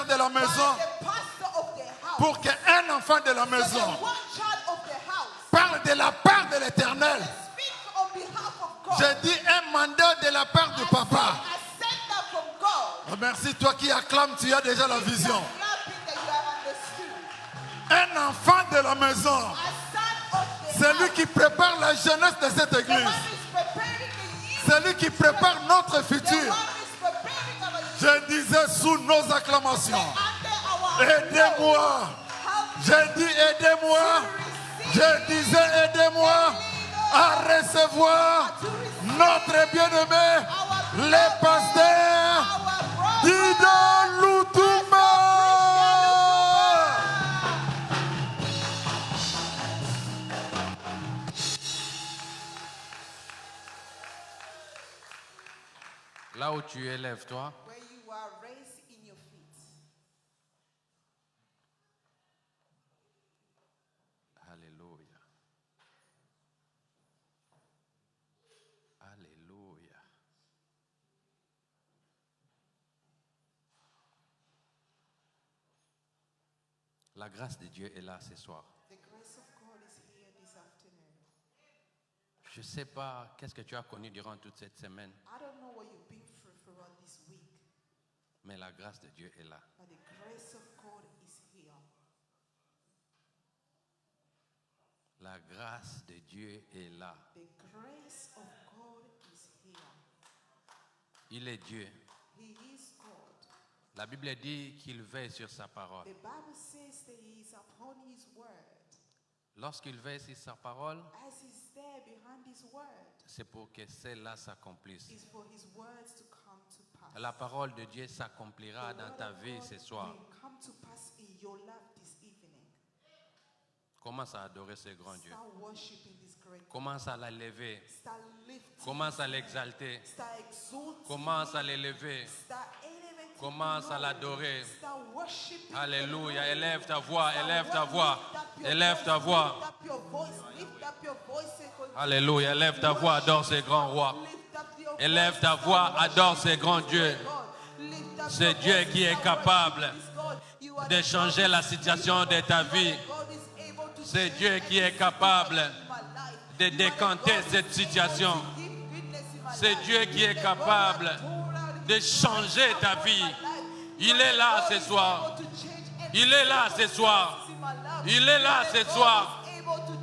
pasteur de la maison, pour qu'un enfant de la maison parle de la part de l'Éternel. J'ai dit un mandat de la part du papa. Merci, toi qui acclames, tu as déjà la vision. Un enfant de la maison, c'est lui qui prépare la jeunesse de cette église. C'est lui qui prépare notre futur. Je disais sous nos acclamations, aidez-moi. J'ai dit aidez-moi. Je disais aidez-moi à recevoir notre bien-aimé, le pasteur Dido Loutouma. Là où tu es, lève-toi. Alléluia. Alléluia. La grâce de Dieu est là ce soir. Je ne sais pas qu'est-ce que tu as connu durant toute cette semaine. Mais la grâce de Dieu est là. La grâce de Dieu est là. Il est Dieu. La Bible dit qu'il veille sur sa parole. Lorsqu'il veille sur sa parole, c'est pour que celle-là s'accomplisse. La parole de Dieu s'accomplira dans ta vie ce soir. Commence à adorer ce grand Dieu. Commence à l'élever. Commence à l'exalter. Commence à l'élever. Commence à l'adorer. Alléluia. Élève ta voix, élève ta voix. Élève ta voix. Alléluia. Élève ta voix, adore ce grand roi. Élève ta voix, adore ce grand Dieu. C'est Dieu qui est capable de changer la situation de ta vie. C'est Dieu qui est capable de décanter cette situation. C'est Dieu qui est capable de changer ta vie. Il est là ce soir. Il est là ce soir. Il est là ce soir.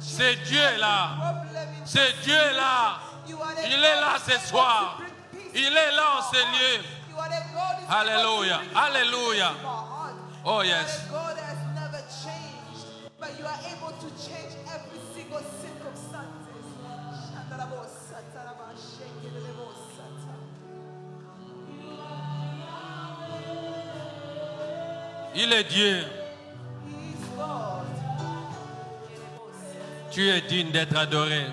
C'est Dieu là. C'est Dieu là. Il est là ce soir. Il est là en ce lieu. Alléluia. Alléluia. Oh yes. Il est Dieu. Tu es digne d'être adoré.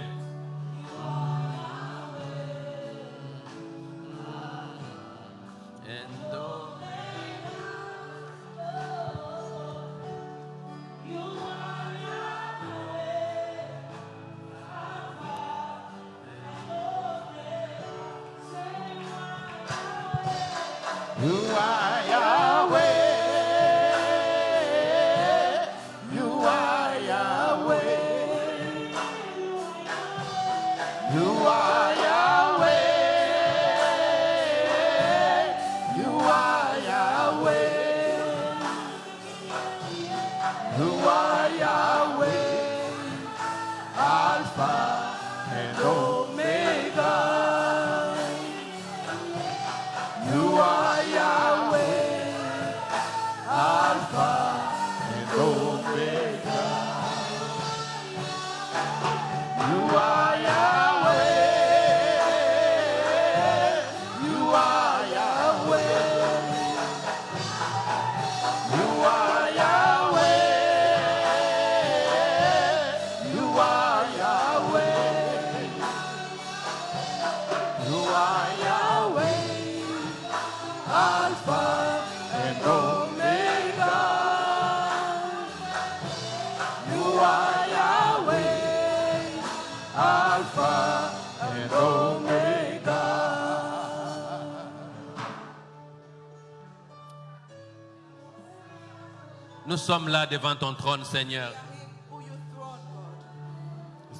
Nous sommes là devant ton trône, Seigneur.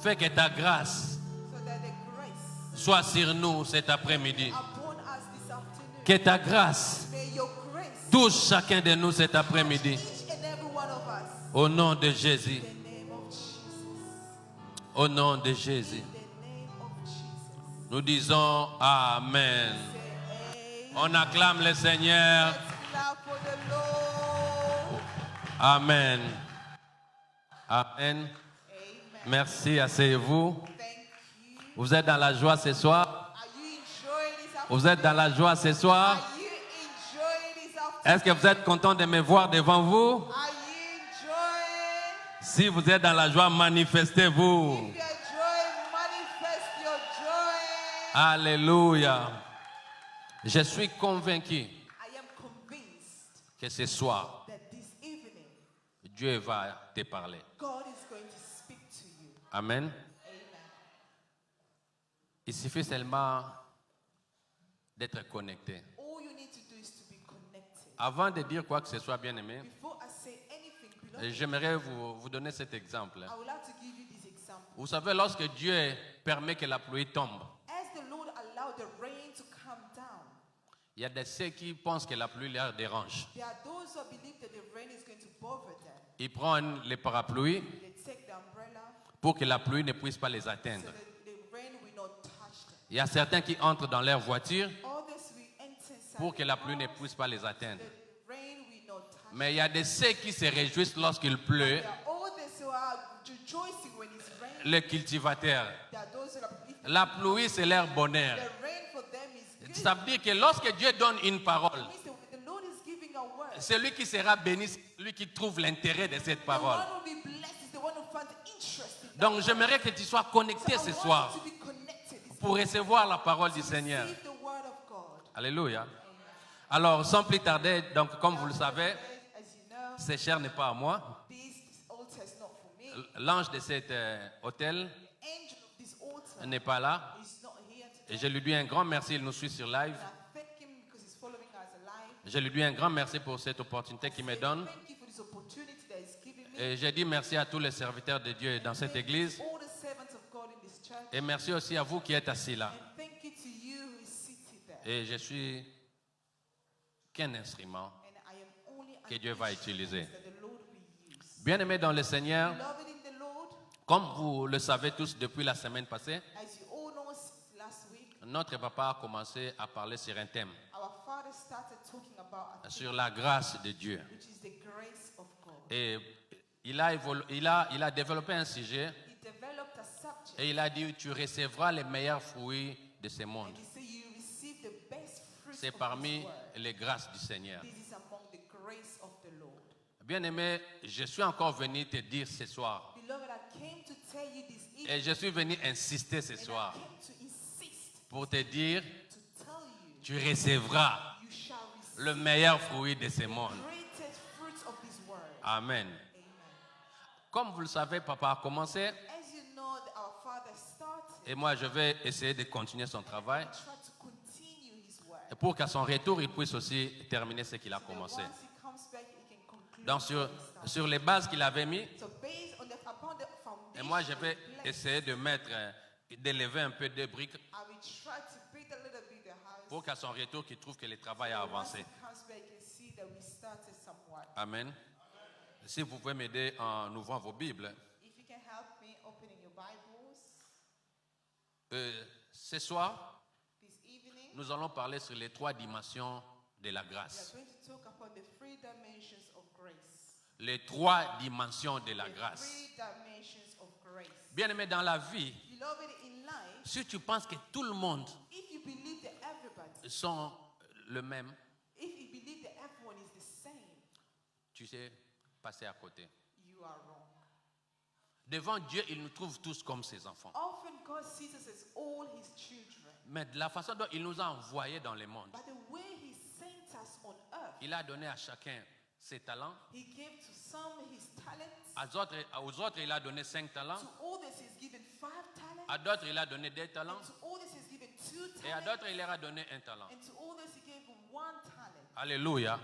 Fais que ta grâce soit sur nous cet après-midi. Que ta grâce touche chacun de nous cet après-midi. Au nom de Jésus. Au nom de Jésus. Nous disons Amen. On acclame le Seigneur. Amen. Amen. Merci, asseyez-vous. Vous êtes dans la joie ce soir? Vous êtes dans la joie ce soir? Est-ce que vous êtes content de me voir devant vous? Si vous êtes dans la joie, manifestez-vous. Alléluia. Je suis convaincu que ce soir, Dieu va te parler. Amen. Il suffit seulement d'être connecté. Avant de dire quoi que ce soit, bien aimé, j'aimerais vous donner cet exemple. Vous savez, lorsque Dieu permet que la pluie tombe, il y a ceux qui pensent que la pluie leur dérange. Ils prennent les parapluies pour que la pluie ne puisse pas les atteindre. Il y a certains qui entrent dans leur voiture pour que la pluie ne puisse pas les atteindre. Mais il y a de ceux qui se réjouissent lorsqu'il pleut. Les cultivateurs. La pluie, c'est leur bonheur. Ça veut dire que lorsque Dieu donne une parole, celui qui sera béni, c'est celui qui trouve l'intérêt de cette parole. Donc j'aimerais que tu sois connecté ce soir pour recevoir la parole du Seigneur. Alléluia. Alors, sans plus tarder, donc comme vous le savez, ce cher n'est pas à moi. L'ange de cet hôtel n'est pas là. Et je lui dis un grand merci, il nous suit sur live. Je lui dis un grand merci pour cette opportunité qu'il me donne. Et je dis merci à tous les serviteurs de Dieu dans cette église. Et merci aussi à vous qui êtes assis là. Et je suis qu'un instrument que Dieu va utiliser. Bien-aimés dans le Seigneur, comme vous le savez tous depuis la semaine passée, notre papa a commencé à parler sur un thème, sur la grâce de Dieu. Et il a développé un sujet et il a dit, tu recevras les meilleurs fruits de ce monde. C'est parmi les grâces du Seigneur. Bien-aimé, je suis encore venu te dire ce soir, et je suis venu insister ce soir, pour te dire, tu recevras le meilleur fruit de ce monde. Amen. Comme vous le savez, papa a commencé. Et moi, je vais essayer de continuer son travail. Et pour qu'à son retour, il puisse aussi terminer ce qu'il a commencé. Donc, sur les bases qu'il avait mis, et moi, je vais essayer d'élever un peu de briques pour qu'à son retour, qu'il trouve que le travail a avancé. Amen. Si vous pouvez m'aider en ouvrant vos Bibles. Ce soir, nous allons parler sur les 3 dimensions de la grâce. Les 3 dimensions de la grâce. Bien-aimé, dans la vie, si tu penses que tout le monde sont le même, tu sais passer à côté. Devant Dieu, il nous trouve tous comme ses enfants. Mais de la façon dont il nous a envoyés dans le monde, il a donné à chacun ses talents. Aux autres, il a donné 5 talents. À d'autres, il a donné 2 talents. Et à d'autres, il leur a donné 1 talent. Alléluia.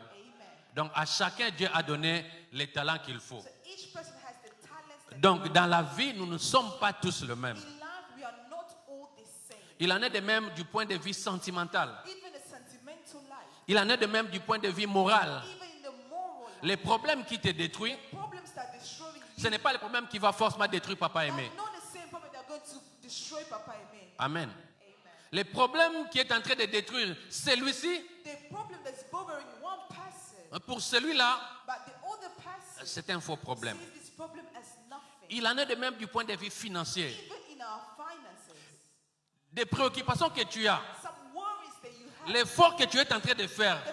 Donc à chacun, Dieu a donné les talents qu'il faut. So each person has the talents that Donc dans la vie, nous ne sommes pas tous le même. in life we are not all the same. Il en est de même du point de vue sentimental. Even a sentimental life, Il en est de même du point de vue moral. even in the moral life, Les problèmes qui te détruisent, problems that are destroying ce you n'est pas le problème qui va forcément détruire papa are aimé. not the same problem that are going to destroy Papa and me. Amen. Amen. Les problèmes qui est en train de détruire celui-ci, The problem that's bothering one person, pour celui-là, but the other person c'est un faux problème. sees this problem as nothing. Il en est de même du point de vue financier. Even in our finances, Des préoccupations que tu as, some worries that you have, l'effort que tu es en train de faire the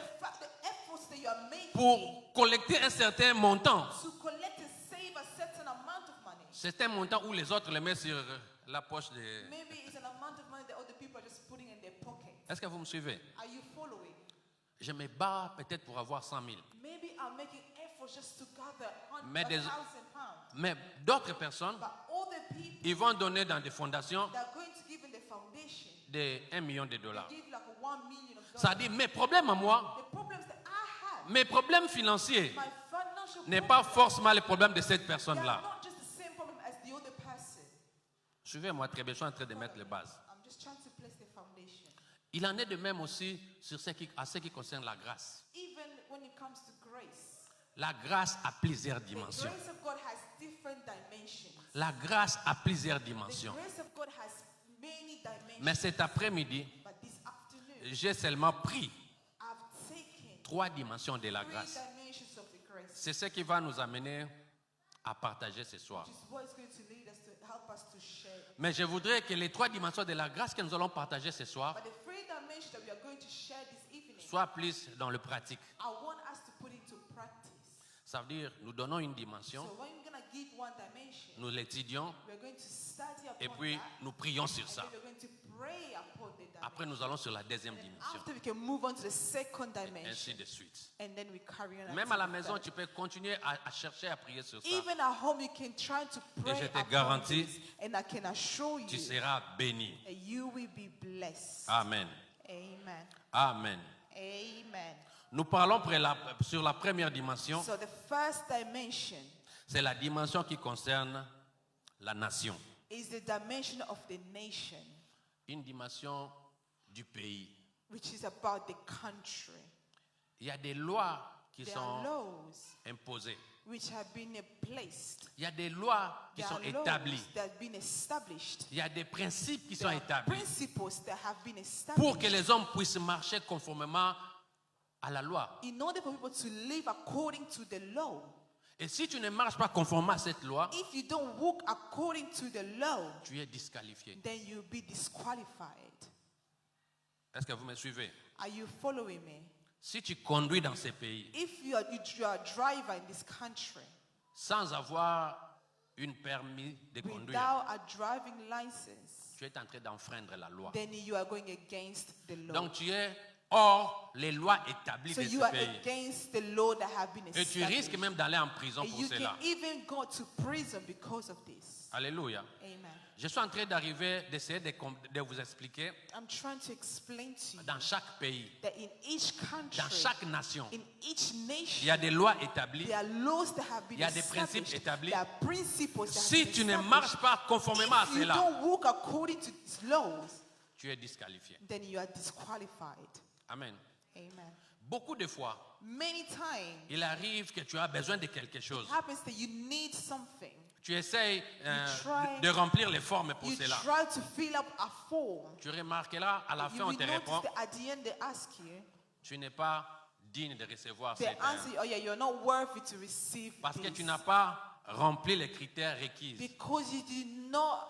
efforts that you are making pour collecter un certain montant, to collect and save a certain amount of money. c'est un montant où les autres le mettent sur la poche de... Maybe it's an amount of money that other people are just putting in their pocket. Est-ce que vous me suivez? Are you following? Je me bats peut-être pour avoir 100 000. Maybe I'm making efforts just to gather Mais des- 1,000 pounds. Mais d'autres personnes, But other people ils vont donner dans des fondations that are going to give in the foundation, de 1 million de dollars. give like a 1 million of Ça dollars. dit, mes problèmes à moi, The problems that I have, mes problèmes financiers my financial n'est pas problems, forcément le problème de cette they personne-là. are not just the same problem as the other person. Suivez-moi très bien, je suis en train de mettre les bases. I'm just trying to place the foundation. Il en est de même aussi sur à ce qui concerne la grâce. Even when it comes to grace, La grâce a plusieurs the dimensions. grace of God has different dimensions. La grâce a plusieurs The dimensions. grace of God has many dimensions. Mais cet après-midi, But this afternoon, j'ai seulement pris I've taken 3 dimensions de la 3 grâce. dimensions of the grace. C'est ce qui va nous amener à partager ce soir. Which is what is going to lead us to help us to share. Mais je voudrais que les 3 dimensions de la grâce que nous allons partager ce soir But the 3 dimensions that we are going to share this evening, soient plus dans le pratique. I want us to put into practice. Ça veut dire, nous donnons une dimension, So when we're going to give one dimension, nous l'étudions we're going to study upon et puis that, nous prions sur and ça. then we're going to pray upon the dimension. Après, nous allons sur la deuxième dimension. After we can move on to the second Ainsi dimension, de suite. and then we carry on. Même until à la the maison, third. tu peux continuer à chercher à prier sur ça. Even at home, you can try to pray je te upon garantis, this, and I can assure Tu you, seras béni. that you will be blessed. Amen. Amen. Amen. Amen. Nous parlons sur la première dimension. So the first dimension C'est la dimension qui concerne la nation. is the dimension of the nation, Une dimension du pays. which is about the country. Il y a des lois qui There are sont laws imposées. which have been placed. Il y a des lois qui There sont are laws établies. that have been established. Il y a des principes qui sont There are établis principles that have been pour que established les hommes puissent marcher conformément à la loi. in order for people to live according to the law. Et si tu ne marches pas conformément à cette loi, If you don't walk according to the law, tu es disqualifié. then you'll be disqualified. Est-ce que vous me suivez? Are you following me? Si tu conduis dans ces pays If you are a driver in this country sans avoir une permis de conduire, without a driving license, tu es en train d'enfreindre la loi. then you are going against the law. Donc tu es hors les lois établies So de you ce are pays. against the law that have been Et tu established. risques même d'aller en prison And pour you cela. can even go to prison because of this. Alléluia. Amen. Je suis en train d'essayer de vous expliquer I'm trying to explain to you dans chaque pays, that in each country, dans chaque nation, in each il nation, y a des lois établies. there are laws that have been Il y a des established. principes établis. There are principles that Si have tu been ne established. marches pas conformément à If you cela, don't walk according to these laws, tu es disqualifié. then you are disqualified. Amen. Amen. Beaucoup de fois, Many times, il arrive que tu as besoin de quelque chose. it happens that you need something. Tu essayes try- de remplir les formes pour You cela. try to fill up a form. Tu remarqueras, à la You fin, on will te notice répond, that at the end they ask you, tu n'es pas digne de recevoir they cette answer, oh yeah, you're not worthy to receive parce que this. tu n'as pas rempli les critères requis. Because you did not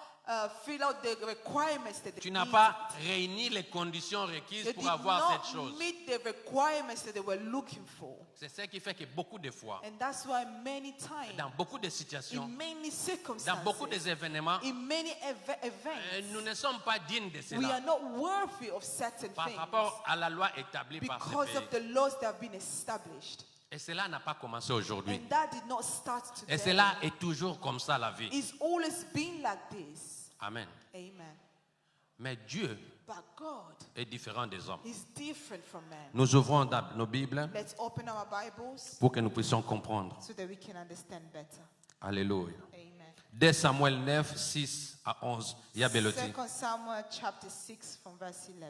fill out the requirements that Tu they n'as need. pas réuni les conditions requises They pour did avoir not cette chose. meet the requirements that they were looking for. C'est ce qui fait que beaucoup de fois, And that's why many times, dans beaucoup de in situations, many dans beaucoup circumstances, événements, in many events, nous ne sommes pas dignes de we cela are not worthy of certain par things rapport à la loi établie par ce because of pays. the laws that have been established. Et cela n'a pas commencé aujourd'hui. And that did not start Et today. cela est toujours comme ça la vie. It's always been like this. Amen. Amen. Mais Dieu But God est différent des hommes. is different from man. Nous ouvrons nos Bibles Let's open our Bibles pour que nous puissions comprendre. so that we can understand better. Alléluia. Amen. 2 Samuel 9, 6 à 11. Yabeloti. 2 Samuel chapter 6 from verse 11.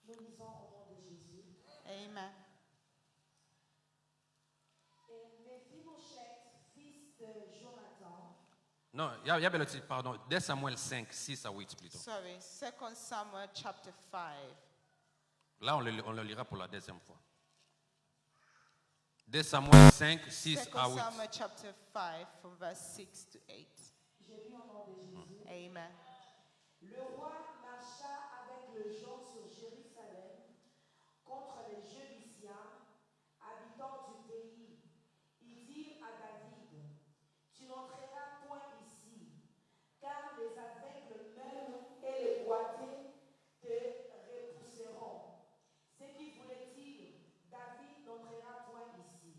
Nous lisons au nom de Jésus. Amen. Et Méphibosheth, fils de Jonathan, Non, Yabeloti, pardon. 2 Samuel 5, 6 à 8 plutôt. Sorry, 2 Samuel chapter 5. Là, on le lira pour la deuxième fois. 2 Samuel 5, 2 6 à 8. Samuel chapter 5 from verse 6 to 8. je lis au nom de Jésus. Amen. Le roi marcha avec le gens sur Jérusalem contre les Jébusiens, habitants du pays. Ils dirent à David, tu n'entreras point ici, car les aveugles même et les boiteux te repousseront. Ce qui voulait dire, David n'entrera point ici.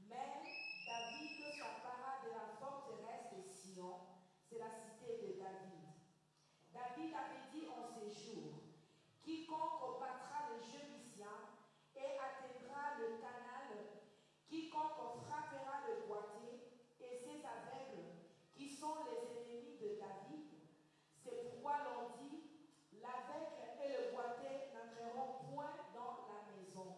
Mais David s'empara de la forteresse de Sion, c'est la cité de David. David avait dit en ces jours, quiconque battra les Jébusiens et atteindra le canal, quiconque frappera le boiteux et ses aveugles, qui sont les ennemis de David. C'est pourquoi l'on dit, l'aveugle et le boiteux n'entreront point dans la maison.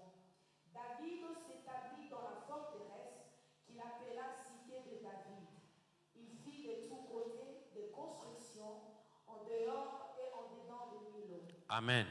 David s'établit dans la forteresse qu'il appela cité de David. Il fit de tous côtés des constructions en dehors et en dedans de Milo. Amen.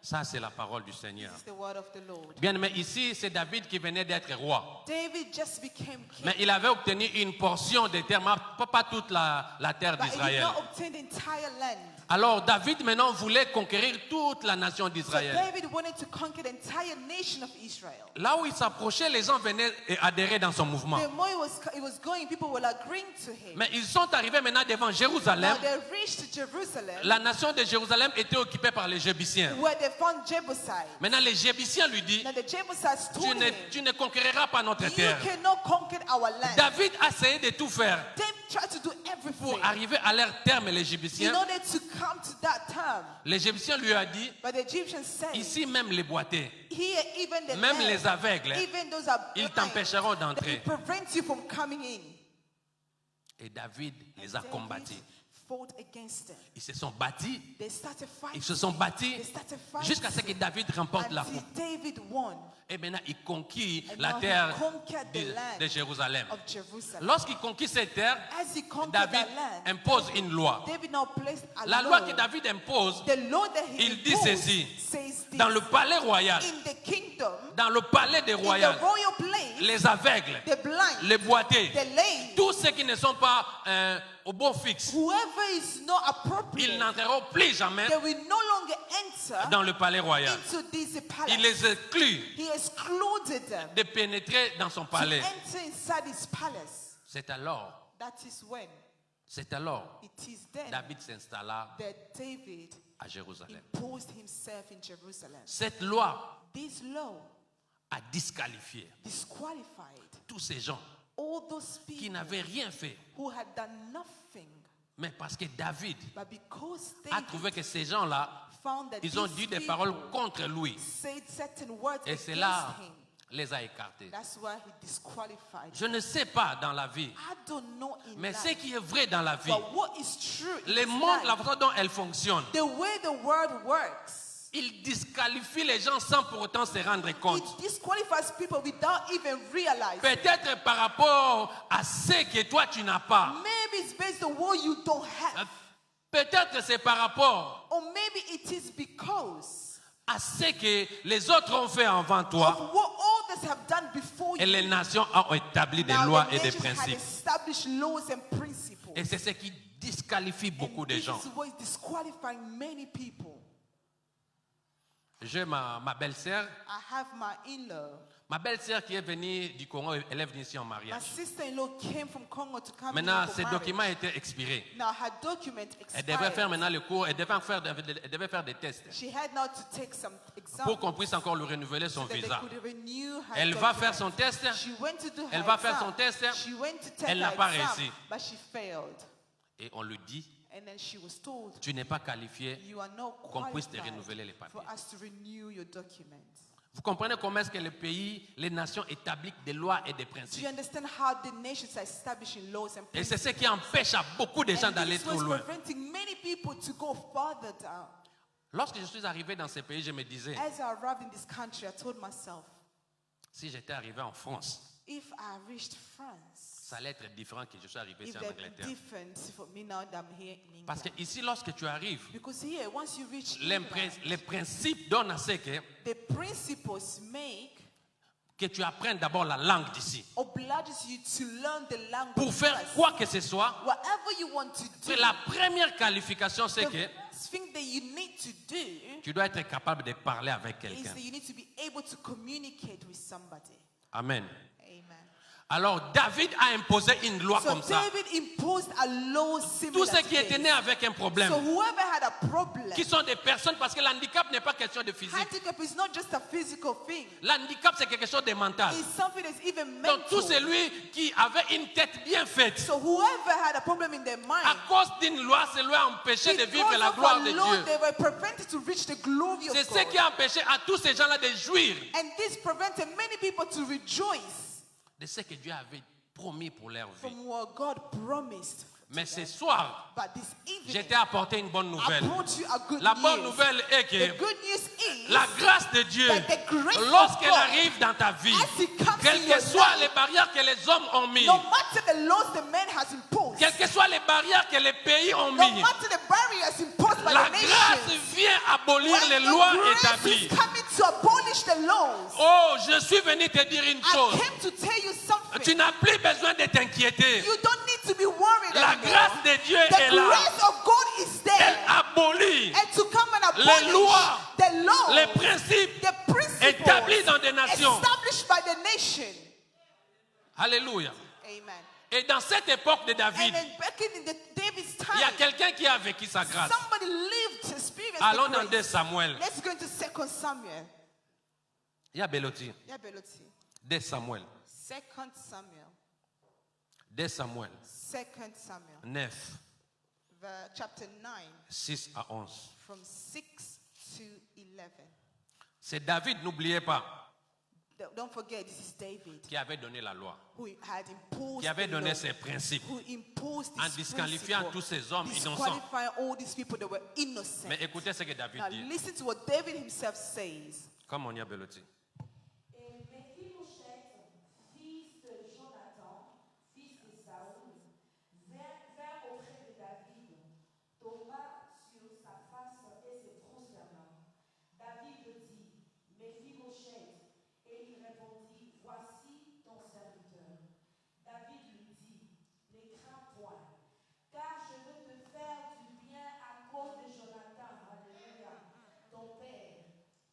Ça, c'est la parole du Seigneur. This is the word of the Lord. Bien, mais ici, c'est David qui venait d'être roi. David just became king. Mais il avait obtenu une portion des terres, pas toute la terre But he did d'Israël. not obtain the entire land. Alors, David maintenant voulait conquérir toute la nation So d'Israël. David wanted to conquer the entire nation of Israel. Là où il s'approchait, les gens venaient et adhéraient dans son mouvement. The more it was going, people were agreeing to him. Mais ils sont arrivés maintenant devant Jérusalem. Now they reached Jerusalem, La nation de Jérusalem était occupée par les Jébusiens. where they found Jebusite. Maintenant, les Jébusiens lui disent, Now the Jebusites told him, tu ne conquériras pas notre you terre. cannot conquer our land. David a essayé de tout faire David tried to do everything pour arriver à leur terme, les in Jébusiens. order to come to that term. Les Jébusiens lui ont dit, But the Egyptians said, ici même les boiteux, here even the même land, les aveugles, even those are ils blind, t'empêcheront they d'entrer. prevent you from coming in. Et David les a David combattus. fought against them. Ils se sont battus, They started fighting. ils se sont battus They started fighting jusqu'à ce que David remporte la until coupe. David won. Et maintenant, il conquit And la now he terre conquered the land de Jérusalem. of Jerusalem. Lorsqu'il conquit cette terre, As he conquered David that land, impose une loi. David now placed a La law. loi que David impose, The law that he il dit imposed ceci, says this. dans le palais royal, In the kingdom, dans le palais des in the royal, royal place, les aveugles, the blind, les boiteux, the lame, tous ceux qui ne sont pas au bon fixe, whoever is not ils appropriate, n'entreront plus jamais they will no longer enter dans le palais royal. into this palace. Il les exclut He excluded them de pénétrer dans son to palais. enter inside his palace. C'est alors, That is when it is then David s'installa that David à Jérusalem. imposed himself in Jerusalem. Cette loi This law a disqualifié disqualified tous ces gens all those qui people n'avaient rien fait. who had done nothing, Mais parce que David but because a David trouvé que ces gens-là, found that ils ont these dit des people paroles contre lui. said certain words Et against cela him. les a écartés. That's why he disqualified. Je ne sais pas dans la vie, I don't know in mais ce life, qui est vrai dans la vie, but what is true in le this monde, la life, façon dont elle fonctionne, the way the world works, il disqualifie les gens sans pour autant se rendre compte. it disqualifies people without even realizing. Peut-être par rapport à ce que toi tu n'as pas. Maybe it's based on what you don't have. Peut-être c'est par rapport Or maybe it is because à ce que les autres ont fait avant toi of what others have done before et you. les nations ont établi des Now lois the et des nation had principes. established laws and principles. Et c'est ce qui disqualifie beaucoup And de this gens. is what is disqualifying many people. J'ai ma belle-sœur. I have my in-law. Ma belle-sœur qui est venue du Congo, elle est venue ici en My mariage. sister-in-law came from Congo to come Maintenant, here for ses marriage. documents étaient expirés. Now her document Elle devait faire expired. maintenant le cours, elle devait faire des tests She had now to take some exams pour qu'on puisse encore lui renouveler son so that they visa. could renew her Elle va faire document. son test. She went to do Elle her va faire exam. son test. She went to take Elle her n'a pas exam, réussi. but she failed. Et on lui dit, And then she was told, tu n'es pas qualifié. you are not Qu'on puisse te qualified renouveler les papiers. for us to renew your documents. Vous comprenez comment est-ce que les pays, les nations établissent des lois et des Do principes. you understand how the nations are establishing laws and Et c'est principles? ce qui empêche à beaucoup de gens And d'aller this trop was loin. preventing many people to go further down. Lorsque je suis arrivé dans ces pays, je me disais, As I arrived in this country, I told myself, si j'étais arrivé en France, if I reached France, ça allait être différent que je suis arrivé if ici en there'd be Angleterre. different for me now that I'm here in Parce que England. ici, lorsque tu arrives, Because here, once you reach les England, principes donnent à ce the principles que tu apprennes d'abord la langue d'ici. obliges you to learn the language Pour faire first. quoi que ce soit, Whatever you want to do, la première qualification, c'est the que first thing that you need to do tu dois être capable de parler avec is quelqu'un. that you need to be able to communicate with somebody. Amen. Amen. Alors, David a imposé une loi So comme ça. David imposed a law similar Tous ceux to qui étaient this. nés avec un problème, So whoever had a problem, qui sont des personnes, parce que l'handicap n'est pas question de physique. handicap is not just a physical thing. L'handicap, c'est quelque chose de mental. It's something that's even mental. Donc, tout celui qui avait une tête bien faite, So whoever had a problem in their mind, à cause d'une loi, c'est lui a empêché de vivre because la of gloire a de law, Dieu. they were prevented to reach the glory of C'est ce God. qui a empêché à tous ces gens-là de jouir And this prevented many people to rejoice de ce que Dieu avait promis pour leur vie. from what God promised. Mais ce soir, But this evening, j'ai apporté une bonne I nouvelle. brought you a good La bonne news. nouvelle est The que good news is la grâce de Dieu, that the grace of lorsqu'elle God, arrive dans ta vie, as it comes quelles in que your soient life, les barrières que les hommes ont mis, no matter the laws the man has imposed, quelles que soient les barrières que les pays ont no mis, matter the barriers imposed by la the grâce nations, vient abolir when les the lois grace établies. is coming to abolish the laws, Oh, je suis venu te dire une I chose. came to tell you something. Tu n'as plus besoin de t'inquiéter. You don't need to be worried La anymore. grâce de Dieu The est là. grace of God is Elle there. abolit And to come and les abolish lois, the laws, les principes the principles établis dans des nations. established by the nation. Alléluia. Amen. Et dans cette époque de And David, then back in David's il y a time, quelqu'un qui a vécu sa grâce. somebody lived to experience Allons the dans 2 grace. Samuel. Let's go into 2 Samuel. Il y a Beloti. Yeah, Beloti. 2 Samuel. 2 Samuel. 2 Samuel. 2 Samuel. 9, Chapter 9, 6 à 11. from 6 to 11. C'est David, n'oubliez pas, Don't forget, this is David qui avait donné la loi, who had imposed qui avait the donné law, ses principes, who imposed en this disqualifiant principle, tous ces hommes innocents. disqualifying all these people that were innocent. Mais écoutez ce que David Now dit. listen to what David himself says. Comme on y a Beloti. Et Méphibosheth, fils de Jonathan, fils de Saoul, vint auprès de David, tomba sur sa face et se prosterna. David dit, Méphibosheth, et il répondit, voici ton serviteur. David lui dit, ne crains point, car je veux te faire du bien à cause de Jonathan, alléluia, ton père.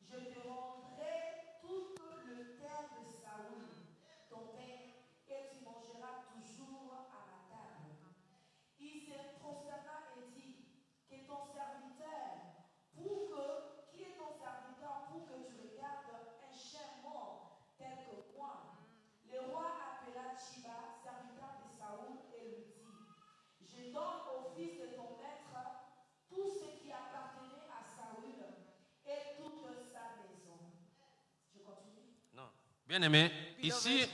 Je te rendrai toute le terre de Saoul, ton père, et tu mangeras toujours à ma table. Il se prosterna et dit, qui est ton serviteur, qui est ton serviteur pour que tu regardes un cher mort tel que moi. Le roi appela Chiba, serviteur de Saoul, et lui dit, je donne au fils de ton maître tout ce qui appartenait à Saoul et toute sa maison. Je continue. Non. Bien aimé, ici,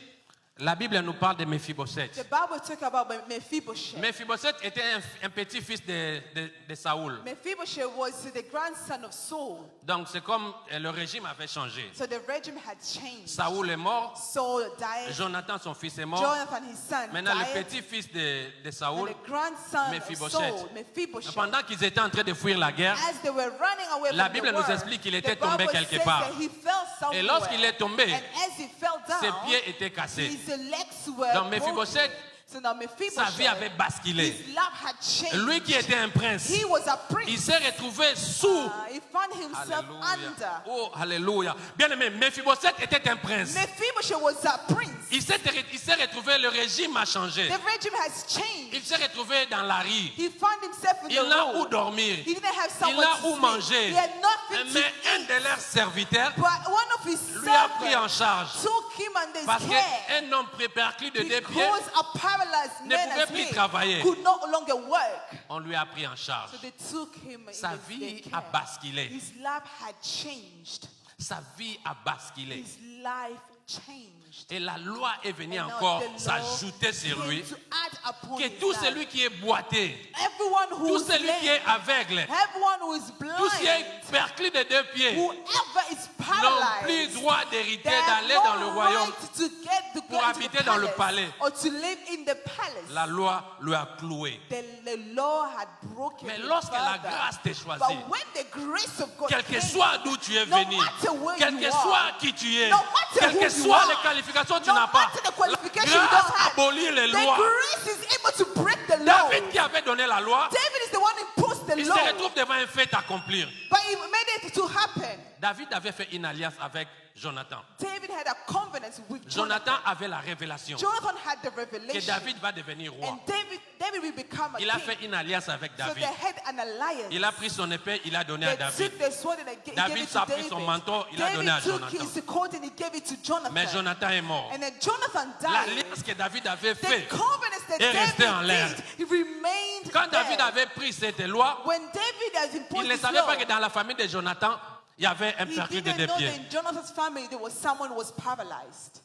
la Bible nous parle de Méphibosheth. The Bible talks about Mephibosheth. Méphibosheth était un petit-fils de Saoul. Mephibosheth was the grandson of Saul. Donc c'est comme le régime avait changé. So the regime had changed. Saoul est mort, Saul died. Jonathan son fils est mort. Jonathan, his son, Maintenant le died. petit-fils de And Saoul, the grandson Mephibosheth. of Saul, Mephibosheth. pendant qu'ils étaient en train de fuir la guerre, As they were running away La from Bible the nous war, explique qu'il the était tombé Bible quelque says part. that he fell somewhere. Et lorsqu'il est tombé, and as he fell down, ses pieds étaient cassés. his legs were Donc Mephibosheth, So now Sa vie avait basculé. his life had changed. Lui qui était un prince, He was a prince. il s'est retrouvé sous. He found himself under. Oh, alléluia. Bien aimé, Mephibosheth était un prince. Mephibosheth was a prince. Il s'est retrouvé, le régime a changé. The regime has changed. Il s'est retrouvé dans la rue. He found himself in Il the n'a road. où dormir. He didn't have Il somewhere n'a to où sleep. manger. He had nothing Mais to un eat. de leurs serviteurs But one of his lui a pris en servants charge. took him under his Parce care qu'un homme perclus de deux pieds, because a paralyzed ne man pouvait as plus him travailler. could no longer work. on lui a pris en charge. So they took him Sa in vie their a care. basculé. His life had changed. Sa vie a basculé. His life changed. Et la loi est venue And now encore the law s'ajouter sur came lui. to add upon Que his tout life. celui qui est boité, Everyone who tout is celui qui est lame, aveugle, everyone who is tout ce qui est blind, perclus de deux pieds, whoever is n'ont plus paralyzed, droit d'hériter, they have d'aller dans le no royaume. right to get to pour go into habiter the dans le palace palais. or to live in the palace. La loi lui a cloué. The law had broken Mais him lorsque la further. grâce t'est choisie, But when the grace of God quel que came, soit d'où tu es no venu, matter where quel you que are, soit qui tu es, no matter quelles who que you soient are, les qualifications que tu no n'as pas, matter the la qualification you grâce don't have, abolit les the lois. grace is able to break the law. David qui avait donné la loi, David is the one who imposed the il se law, retrouve devant un fait accomplir. but he made it to happen. David avait fait une alliance avec Jonathan. David had a covenant with Jonathan avait la révélation Jonathan had the que revelation. David va devenir roi. And David will become a Il a king. fait une alliance avec So David. they had an alliance. Il a pris son épée, il a donné They à David. took the sword and they gave David it to a pris David. son manteau, il a donné à David took Jonathan. his coat and he gave it to Jonathan. Mais Jonathan est mort. And then Jonathan died. L'alliance que David avait The faite, covenant that est resté en David l'air. did, he remained quand David there. avait pris cette loi, When David has il imposed ne this savait law, pas que dans la famille de Jonathan, il y avait un he perclus de didn't deux know that pieds. in Jonathan's family there was someone who was paralyzed.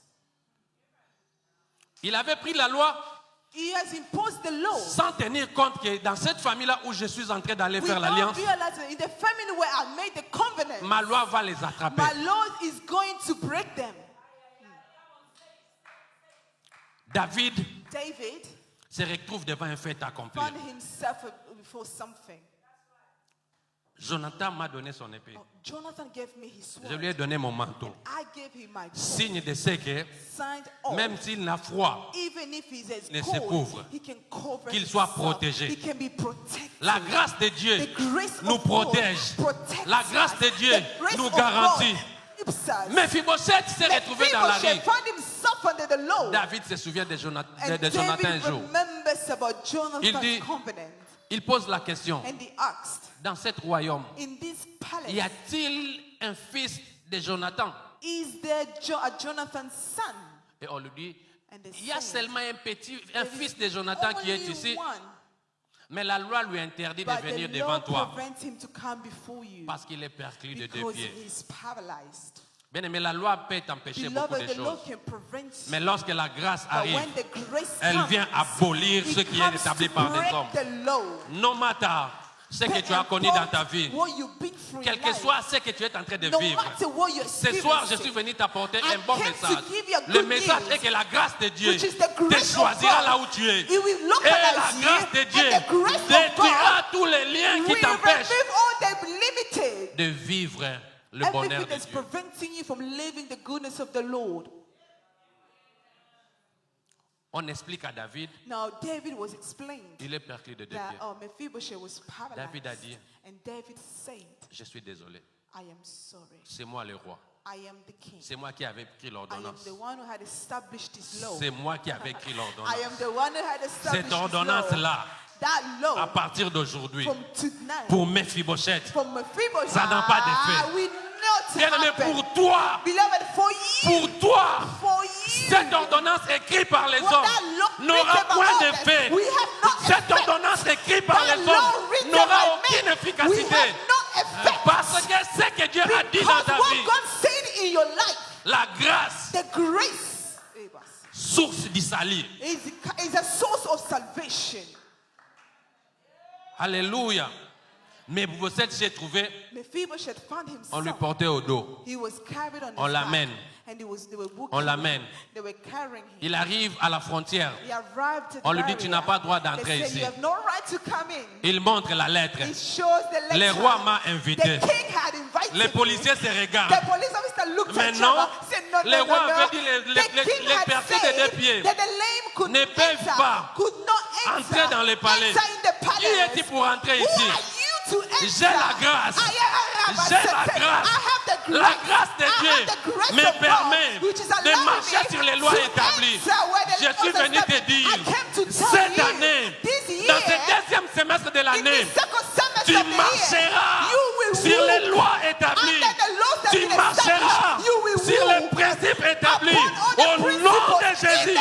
Il avait pris la loi He has imposed the law. sans tenir compte que dans cette famille-là où je suis en train d'aller faire Without l'alliance, realizing in the family where I made the covenant, ma loi va les attraper. my Lord is going to break them. David David se retrouve devant un fait accompli. found himself before something. Jonathan m'a donné son épée. Jonathan gave me his sword. Je lui ai donné mon manteau. I gave him my coat. Signe de ce que, Signed off. même s'il n'a froid, Even if he's ne se cold, couvre. he can cover Qu'il soit himself. protégé. He can be protected. la grâce de Dieu The grace nous of God protège. protects La us. grâce de Dieu The grace nous of garantit. God keeps us. Mephibosheth s'est retrouvé dans la rue. Mephibosheth found himself under the law. David se souvient de Jonathan, And de Jonathan un David jour. remembers about Jonathan's Il dit- covenant. Il pose la question, And he asked, dans cet royaume, in this palace, y a-t-il un fils de Jonathan? is there a Jonathan's son? Et on lui dit, And they il y a said, seulement un "There fils is de Jonathan qui est only ici, one, mais la loi lui interdit de but venir the devant law toi prevents him to come before you parce qu'il est perclus de deux because pieds. he is paralyzed. Bien aimé, la loi peut t'empêcher beaucoup Beloved, de the law choses. can prevent you. Mais lorsque la grâce But arrive, when the grace elle comes, vient abolir ce it qui est comes établi to par des break hommes. the law. No matter ce que tu as connu dans ta vie, What you've been through in quel que life, soit ce que tu es en train de no vivre. matter what you're Ce soir, je suis experiencing, venu t'apporter I un bon came to message. give you a Le good message news, est que la grâce de Dieu which is the te grace of choisira God. là où tu es. He will Et localize la you, grâce de Dieu and the grace of détruira God tous les liens qui will t'empêchent remove all the limited, de vivre le bonheur everything de that's Dieu. preventing you from living the goodness of the Lord. On explique à David, Now David was explained il est perclus de deux that pieds. Mephibosheth was paralyzed. David a dit, And David said, je suis désolé, I am sorry. c'est moi le roi. I am the king. C'est moi qui avais écrit I am l'ordonnance. the one who had established this law. C'est moi qui avais écrit I l'ordonnance. am the one who had established Cette this law. ordonnance-là, That law, à partir d'aujourd'hui, from tonight, pour Mephibosheth, from Mephibosheth, ça n'a pas d'effet. will not bien aimé, happen. pour toi, Beloved, for you, pour toi, for you, cette ordonnance écrite par les what that hommes law n'aura written by point others, d'effet. we have no Cette effect. ordonnance écrite par That les law hommes written n'aura by aucune men, efficacité. we have no effect. Parce que ce que Dieu a dit dans Because ta what vie, God said in your life, la grâce, the grace source du salut. is a source of salvation. Alléluia. Mais vous s'est trouvé, Mephibosheth found on lui himself. portait au dos. He was carried on On his back, l'amène. and they were walking On with l'amène. him. They were carrying him. Il arrive à la frontière. He arrived to the On lui dit, tu n'as pas droit barrier. d'entrer They said, ici. you have no right to come in. Il montre la lettre. He shows the Le letter. roi m'a invité. The king had invited Les me. policiers se regardent. The police officer looked Mais at non, him, said, no, le no, roi no, avait no. dit The king les had perclus de said deux pieds. that the lame could ne peuvent enter, pas could not entrer dans les palais. enter in the Qui palace. es-tu pour entrer Who ici? are you to enter? J'ai la grâce. J'ai la grâce. La grâce de Dieu me permet de marcher sur les lois établies. Je suis venu te dire, cette année, dans ce deuxième semestre de l'année, tu marcheras sur les lois établies. Tu marcheras sur les principes établis au nom de Jésus.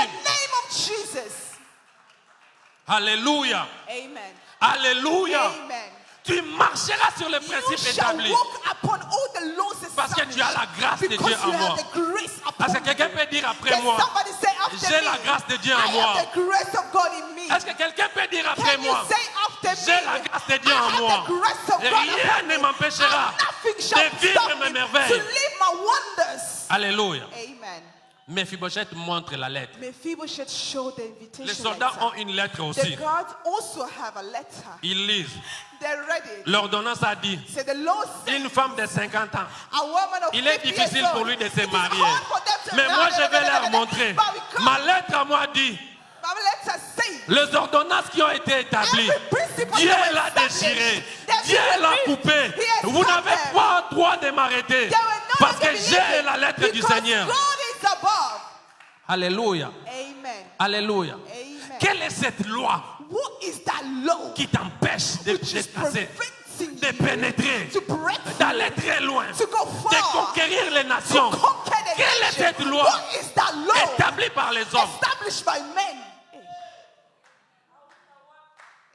Alléluia. Amen. Alléluia. Amen. Tu marcheras sur les You principes shall établis. walk upon all the laws Parce que tu as la grâce de because Dieu en you moi. have the grace upon Parce que you. quelqu'un peut dire après Can moi, somebody say after j'ai me, la grâce de Dieu I en moi. have the grace of God in me. Est-ce que quelqu'un peut dire après Can you moi, say after j'ai me, la grâce de Dieu I en have moi. the grace of Et God rien upon ne me, m'empêchera and nothing shall de vivre stop mes me merveilles. to live my wonders. Alléluia. Amen. Mephibosheth montre la lettre. Mephibosheth showed the invitation Les soldats letter. ont une lettre The aussi. guards also have a letter. Ils lisent. They read it. L'ordonnance a dit, So the Lord said, une femme de 50 ans, a woman of il est 50 years difficile pour old, lui de it se is marier. hard for them to Mais moi, je vais leur montrer. But we can't. Ma lettre à moi dit, But let us say, les ordonnances qui ont été établies, every principle Dieu that was l'a established, déchiré, that Dieu he l'a has coupé. he has Vous cut n'avez them. pas droit de m'arrêter They will no parce longer que believe j'ai it, la lettre du because Seigneur. God is above. Alléluia. Amen. Alléluia. Amen. Quelle est cette loi What is that law qui t'empêche de which is passer, preventing de you pénétrer, to break d'aller très loin, to go de far, conquérir les to nations? conquer the Quelle est nation? cette loi What is that law établie par les hommes? established by men?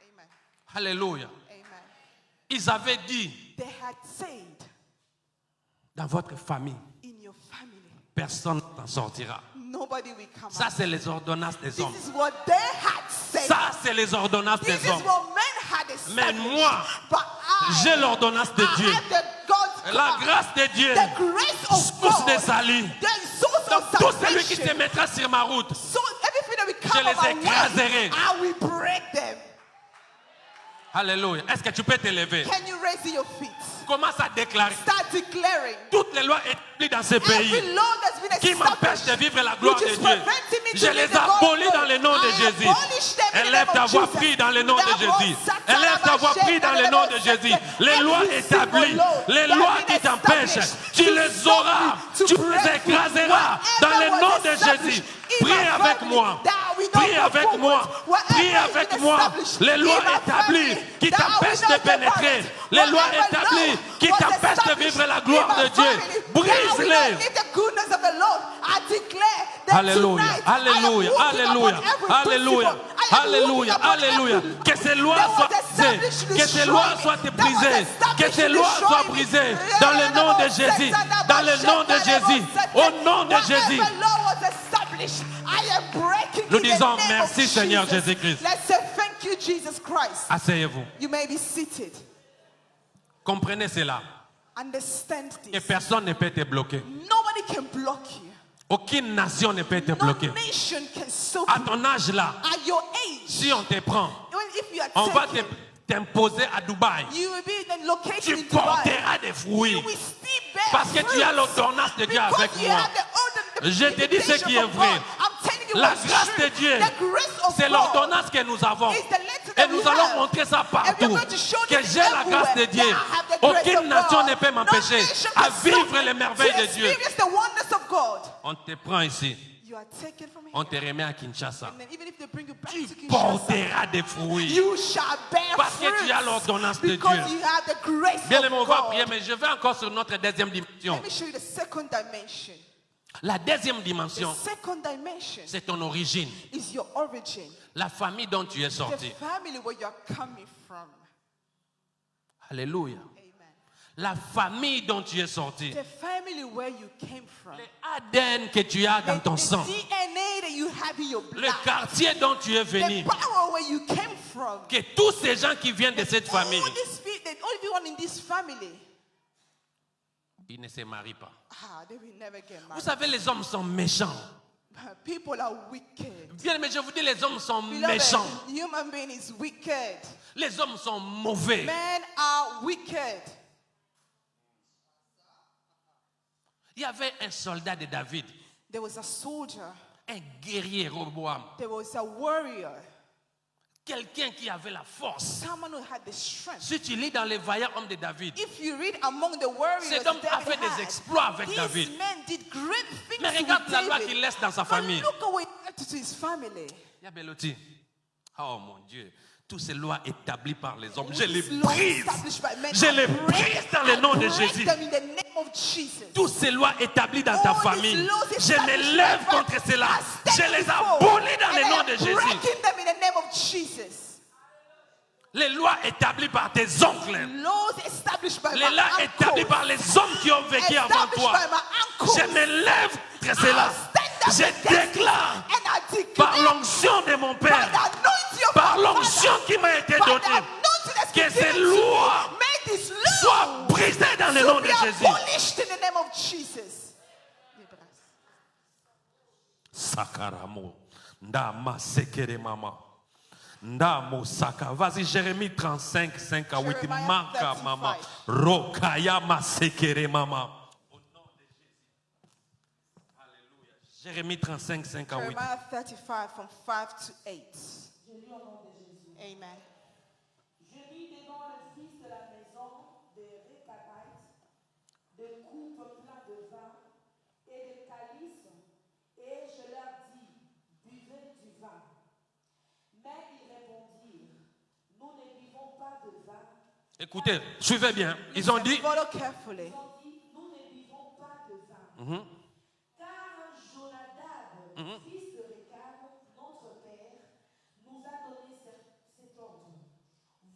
Amen. Alléluia. Amen. Ils avaient dit, They had said, dans votre famille, in your family, personne n'en sortira. nobody will come Ça, out. c'est les ordonnances des This hommes. is what they had said. Ça, c'est les ordonnances This des is hommes. what men had Mais established. moi, But j'ai l'ordonnance de I Dieu. have the God's La grâce de Dieu, the grace of source de God, salut. the source Donc, of tout celui qui se salvation. mettra sur ma route, So everything that will je come les on my way, écraserai. I will break them. Alléluia. Est-ce que tu peux te lever? Can you raise your feet? Commence à déclarer Start declaring. toutes les lois établies dans ce Every pays law that's been qui m'empêchent de established, vivre la gloire which de is Dieu. preventing me to Je live les the God abolis of dans le nom de I Jésus. abolish them in the Élève name ta of voix, Jesus. prie dans le nom de Jésus. Élève ta voix, prie dans le nom de Jésus. Les lois établies, les lois qui t'empêchent, tu les auras, tu les écraseras dans le nom de Jésus. Prie avec moi. Prie avec moi. Prie avec moi. Les lois établies qui t'empêchent de pénétrer. Les lois établies qui t'empêchent de vivre la gloire de Dieu. Brise-les. Alléluia, alléluia, alléluia, alléluia, alléluia, alléluia. Que ces lois soient brisées, que ces lois soient brisées, que ces lois soient brisées dans le nom de Jésus, dans le nom de Jésus, au nom de Jésus. Nous disons merci Seigneur Jésus-Christ. Let's say thank you, Jesus Christ. Asseyez-vous. You may be seated. Comprenez cela. Understand Et this. personne ne peut te bloquer. Nobody can block you. Aucune nation ne peut te No bloquer. nation can stop À you. ton âge là, At your age, si on te prend, even if you are on va taken, t'imposer à Dubaï. you will be then located Tu in Dubai. porteras des You fruits will still bear parce que tu as l'ordonnance de Dieu because avec you moi. have the Je te dis ce qui est invitation from vrai. God. I'm telling you La what's grâce true. de Dieu, The grace of c'est God l'ordonnance que nous avons. is the letter Et that nous we allons have. montrer ça And we're partout. going to show Que this j'ai la grâce de everywhere. Dieu. That I have the grace Aucune of nation God. ne peut No m'empêcher nation à can stop vivre me les merveilles to de Dieu. experience the wonders of God. On te prend ici. You are taken from here. On te remet à Kinshasa. And then even if they bring you back Tu to Kinshasa, porteras des fruits. you shall bear Parce que fruit tu as l'ordonnance de because Dieu. you have the grace Bien of aimé, on va God. prier, mais je vais encore sur notre deuxième dimension. Let me show you the second dimension. La deuxième The dimension, second dimension c'est ton origine. is your origin, La famille dont tu es the sorti. family where you are coming from. Alléluia. Amen. La famille dont tu es sorti. The family where you came from. L'ADN que tu as dans ton sang. The DNA that you have in your Le blood. quartier dont tu es venu. The power where you came from. Que tous ces gens qui viennent de cette famille, All everyone in this family, ils ne se marient pas. they will never get Vous married. savez, les hommes sont méchants. People are wicked. Bien, mais je vous dis, les hommes sont Beloved, méchants. human being is wicked. Les hommes sont mauvais. Men are wicked. Il y avait un soldat de David. There was a soldier. un guerrier, Roboam. There was a warrior. Quelqu'un qui avait la force. Someone who had the strength. Si tu lis dans les vaillants hommes de David, If you read among the warriors, cet homme a fait David des had, exploits avec these David. men did great things Mais with regarde la loi David. qu'il laisse dans sa But famille. look at what he left to his family. Yabeloti. Oh mon Dieu. Toutes ces lois établies par les hommes, je les These laws brise. established by men, Je I les break- brise dans le nom de I break Jésus. them in the name of Jesus. Toutes ces lois établies dans ta All these famille, laws je established me by lève men, contre cela. I stand Je les before, abolis dans and le I nom am de Jésus. breaking them in the name of Jesus. Les lois établies par tes oncles. Laws established by Les my lois uncle. établies par les hommes qui ont vécu avant Established toi. by my uncle. Je me lève contre cela. Je déclare And I declare par l'onction de mon by Père, the anointing of par my l'onction Father, qui m'a été by the donnée, anointing that's que been ces given to me, lois may this law soient brisées dans le to nom be de Jésus. abolished in the name of Jesus. Sakaramo. Ndama sekere mama. Ndamo saka. Vas-y, Jérémie 35, 5 à 8. Jeremiah Maka 35. mama. Rokaya ma sekere mama. Au nom de Jésus. Alléluia. Jérémie 35, 5 à 8. Jeremiah 35 from 5 to 8. Je lis au nom de Jésus. Amen. Je mis devant le fils de la maison des Récabites de coupes pleins de vin et de calices, et je leur dis, buvez du vin. Mais ils répondirent, nous ne buvons pas de vin. Écoutez, suivez bien. Ils ont dit, Follow carefully. Ils ont dit, nous ne buvons pas de vin. Car Jonadab, fils de Récab, notre père, nous a donné cet ordre.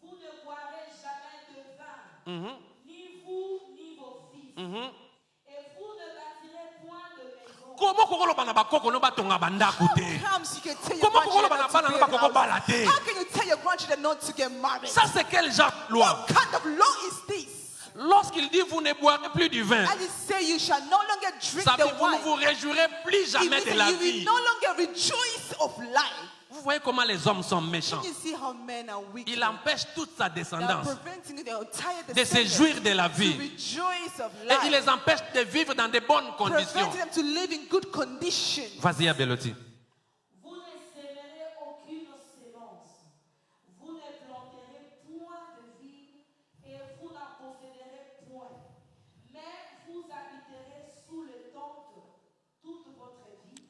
Vous ne boirez jamais de vin, ni vous, ni vos fils. Et vous ne bâtirez point de maison. comment kokoloba na bakoko no batonga bandako te? Comes, you can tell your Comment grandchildren kokoloba na not bana to no build bakoko bala houses. te? How can you tell your grandchildren not to get married? Ça c'est quel genre de loi? What kind of law is this? Lorsqu'il dit vous ne boirez plus du vin, And it say you shall no longer drink ça veut the dire vous ne wine. vous réjouirez plus It jamais means de that la you will vie. no longer rejoice of life. Vous voyez comment les hommes sont méchants. You see how men are wicked. Il empêche toute sa They are descendance preventing the entire de se descendants jouir de la to vie. rejoice of Et life. il les empêche de vivre dans de bonnes conditions. Preventing them to live in good conditions. Vas-y, Abeloti. Vous ne sèmerez aucune sémence. Vous ne planterez point de vigne et vous n'en posséderez point. Mais vous habiterez sous les tentes toute votre vie,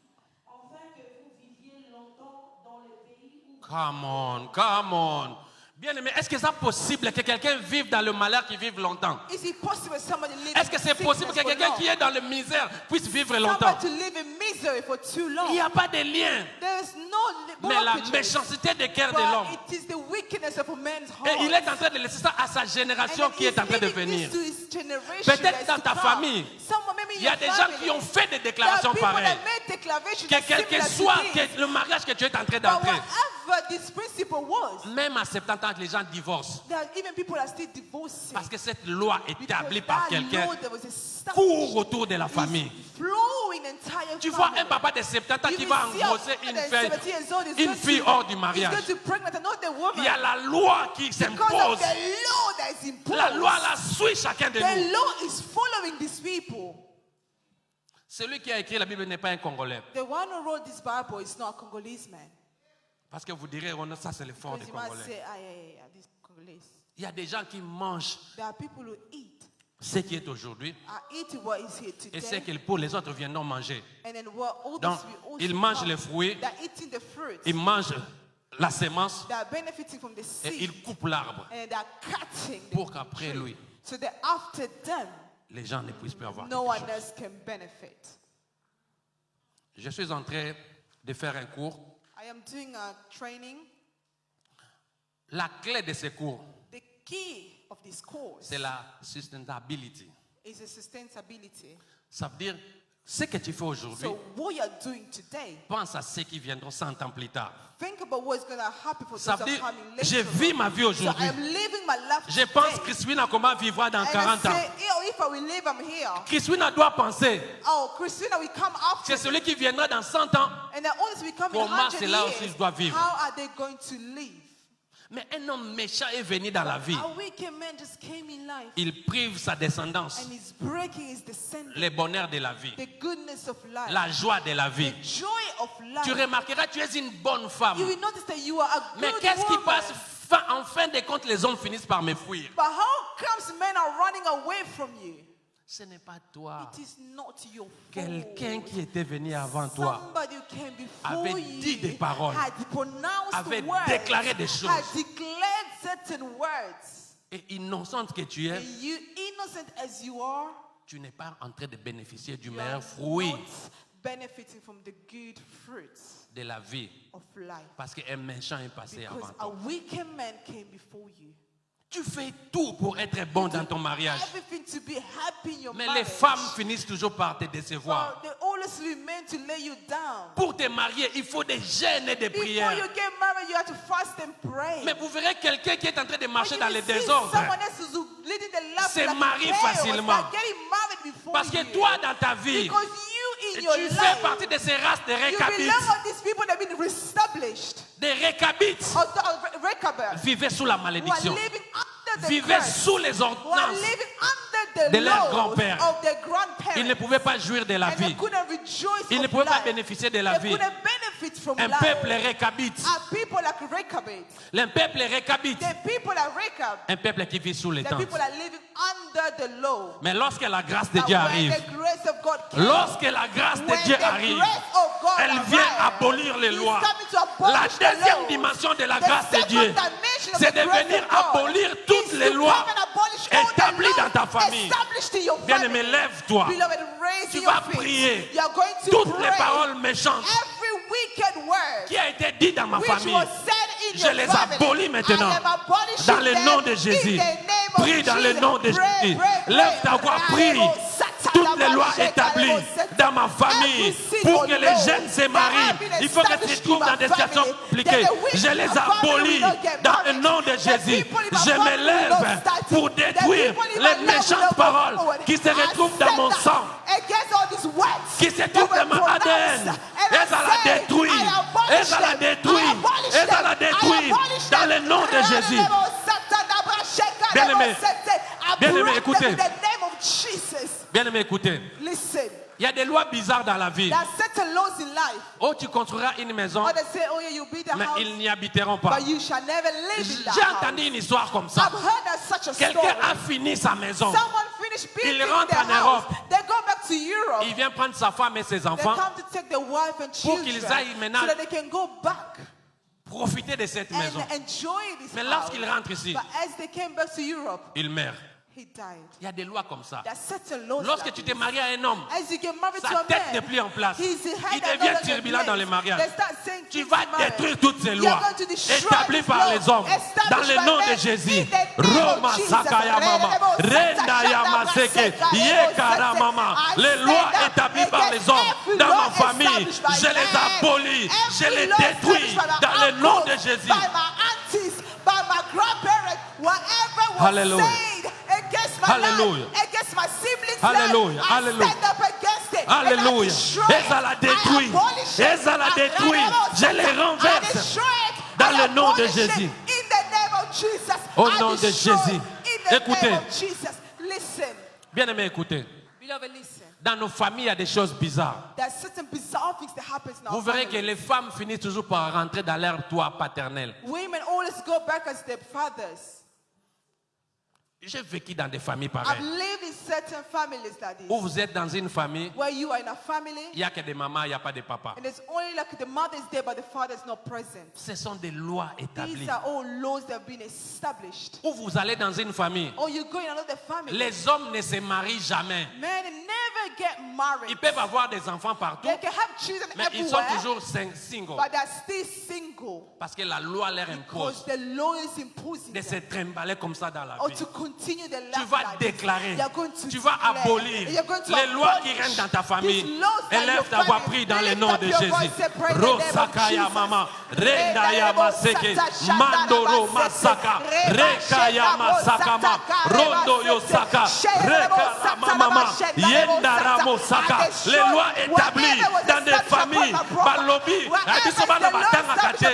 afin que vous viviez longtemps dans le pays où Come on, come on. Bien aimé, est-ce que c'est possible que quelqu'un vive dans le malheur qui vive longtemps? Is it possible somebody live Est-ce que c'est in possible que sickness for quelqu'un long? qui est dans le misère puisse vivre longtemps? Somebody to live in misery for too long. Il n'y a pas de lien. There is no Mais la blockages. méchanceté des cœurs de l'homme. But it is the wickedness of a man's heart. Et il est en train de laisser ça à sa génération qui est en train de venir. Peut-être dans ta famille, il y a des gens qui ont fait des déclarations pareilles. Quel que soit le mariage que tu es en train d'entrer, whatever this principle was, même à 70 ans, les gens divorcent. that even people are still divorcing. Parce que cette loi établie Because par that quelqu'un law, there was a stuff court autour de la famille. flowing entire Tu vois family. un papa de 70 ans You qui will va see a engrosser father that's 70 years old is une going fille to- hors du is mariage. going to pregnant another woman. Il y a la loi qui Because s'impose. of the law that is imposed. La loi la suit chacun de nous. The law is following these people. Celui qui a écrit la Bible n'est pas un Congolais. The one who wrote this Bible is not a Congolese man. Parce que vous direz, oh non, ça c'est le fond des Because you might Congolais. say, yeah, this Congolese. Il y a des gens qui mangent There are people who eat. ce qui est aujourd'hui Are eating what is here et ce today. que pour les autres viendront manger. And then what all Donc, this will also ils mangent come. les fruits, They're eating the fruits. ils mangent la sémence They are benefiting from the et seed. ils coupent l'arbre And they are cutting the pour qu'après tree. lui, So that after them, les gens ne puissent plus avoir no quelque one chose. else can benefit. Je suis en train de faire un cours. I am doing a training. La clé de ce cours, The key of this course c'est la sustainability. is the sustainability. Ça veut dire, ce que tu fais aujourd'hui, So what you are doing today, pense à ceux qui viendront 100 ans plus tard. think about what's going to happen for Ça those veut who dire, are coming later. je vis ma vie So I aujourd'hui. am living my life Je pense today. Christina comment vivra dans And I 40 ans. say, if I will live, I'm here. Christina doit penser Oh, Christina will come after que celui qui viendra dans 100 ans, And the others will come in comment 100 cela aussi years. doit vivre. How are they going to live? Mais un homme méchant est venu dans la vie. A wicked man just came in life. Il prive sa descendance, And he's breaking his descendants. le bonheur de la vie, The goodness of life. la joie de la vie. The joy of life. Tu remarqueras, tu es une bonne femme. You will notice that you are a Mais good qu'est-ce qui woman. passe en fin de compte, les hommes finissent par me fuir. But how comes men are running away from you? Ce n'est pas toi. It is not your fault. Quelqu'un qui était venu avant toi Somebody who came before avait dit des paroles, had pronounced avait words, déclaré des choses. had declared certain words. Et innocente que tu es, And you, innocent as you are, tu n'es pas en train de bénéficier du you meilleur are fruit not benefiting from the good fruits de la vie. of life. Parce qu'un méchant est passé avant Because a toi. wicked man came before you. Tu fais tout pour être bon dans ton mariage. Everything to be happy in your Mais marriage. les femmes finissent toujours par te décevoir. But they always remain to lay you down. Pour te marier, il faut des jeûnes et des Before prières. you get married, you have to fast and pray. Mais vous verrez quelqu'un qui est en train de marcher When dans you les see désordres. someone else who's leading the life Se like marie chaos, facilement. they're getting married before Parce que you. toi, dans ta vie, Because you in your tu life, fais partie de ces races de you récabites. belong on these people that have been reestablished. Des récabites. Or Rechabers, Vivaient sous la who are malédiction. living under the Vivaient curse. sous les Who are ordonnances. living under de the leurs laws grands-pères. of their grandparents. Ils ne pouvaient pas jouir de la And they vie. couldn't rejoice Ils ne of pouvaient pas life. bénéficier de la They vie. couldn't benefit from Un life. peuple récabite. A people like Rechabites. Un peuple récabite. The people like Rechab. Un peuple qui vit sous les The tentes. people are living under the law. Mais lorsque la grâce de But Dieu when arrive, the grace of God came, lorsque la grâce de when Dieu the arrive, grace of God elle vient arrived, abolir les He's lois. coming to abolish La the deuxième laws. dimension de la The grâce de second Dieu, dimension of c'est the de grace venir of God abolir toutes is les to lois come and abolish all the établies laws dans ta famille. established in your Bien-aimé, family. lève-toi. Beloved, raise Tu your vas feet. prier. You are going to Toutes pray. les paroles méchantes Every wicked word qui a été dites dans ma which famille, was said in je your les family, abolis maintenant. I am abolishing Dans le them nom de in Jésus. the name of Prie dans le Jesus. nom de Pray, Jésus. pray, Lève ta pray. voix, prie. Toutes les lois établies dans ma famille pour que les jeunes se marient, il faut que tu te trouves dans des situations compliquées. Je les abolis dans le nom de Jésus. Je me lève pour détruire les méchantes paroles qui se retrouvent dans mon sang, qui se trouvent dans mon ADN. Et ça la détruit. Et ça la détruit. Et ça la détruit dans le nom de Jésus. Bien-aimé, bien-aimé, écoutez. Bien-aimé, écoutez. Listen, Il y a des lois bizarres dans la vie. there are certain laws in life. Oh, tu construiras une maison, Or they say, oh yeah, you build a mais house, ils n'y habiteront pas. but you shall never live in that J'ai house. entendu une histoire comme ça. I've heard that such a story. Quelqu'un a fini sa maison. Someone finished building Il rentre their en house. Europe. They go back to Europe. Il vient prendre sa femme et ses They enfants, come to take their wife and Pour children qu'ils aillent maintenant so that they can go back profiter de cette and maison. enjoy this Mais house. lorsqu'il rentre ici, But as they came back to Europe, il meurt. he died. Il y a des lois comme ça. There are certain laws Lorsque like tu this. te maries à un homme, As you get married to sa a tête man, n'est plus en place. his head Il is no devient longer turbulent in dans les place. mariages. They start saying Tu things vas in marriage. détruire toutes ces You are lois going to destroy établies these par laws les hommes established dans le by nom de men Jésus. in the name of Roma Jesus. Sakaya Mama, Renda Yamaseke, Yekara Mama. Les lois établies par les hommes dans ma famille, je les abolis, je les détruis dans le nom de Jésus. By my aunties, by my grandparents, whatever was Hallelujah. said against my Hallelujah. life, against my siblings' Hallelujah. life, I Hallelujah. stand up against it. Alléluia. And I destroy Et ça la it. détruit. I abolish it. Et ça la détruit. Je les I renverse destroy it. dans I le nom de abolish it. Jésus. In the name of Jesus. Au I nom de destroy Jésus. it. In the Écoutez. name of Jesus. Listen. Bien-aimé, écoutez. Beloved, listen. Dans nos familles, il y a des choses bizarres. There are certain bizarre things that happen in our Vous verrez que family. les femmes finissent toujours par rentrer dans leur toit paternel. Women always go back as their fathers. J'ai vécu dans des familles I've pareilles. lived in certain families like this, Où vous êtes dans une famille, where you are in a family, il n'y a que des mamans, il n'y a pas de papas. and it's only like the mother is there, but the father is not present. Ce sont des lois établies. These are all laws that have been established. Où vous allez dans une famille, Or you go in another family. les hommes ne se marient jamais. Men never get married. Ils peuvent avoir des enfants partout, They can have children mais ils sont everywhere, toujours singles. but they're still single Parce que la loi leur impose because the law is imposing de se them. trimballer comme ça dans la Or vie. to continue the Tu life vas like this. déclarer, You're going to tu vas declare. abolir You're going to les lois qui abolish règnent dans ta famille. these laws that Élève your ta voix, family- prie dans le Lift nom up de your Jésus. voice and pray in the name of Rosakaya Jesus. mama, Rendaya maseke, Mandoro masaka, Rekaya masakama, Rondo yosaka, Rekala mama, Yendara mosaka. Les lois établies dans des familles, Balobi, Abisobana batanga kate.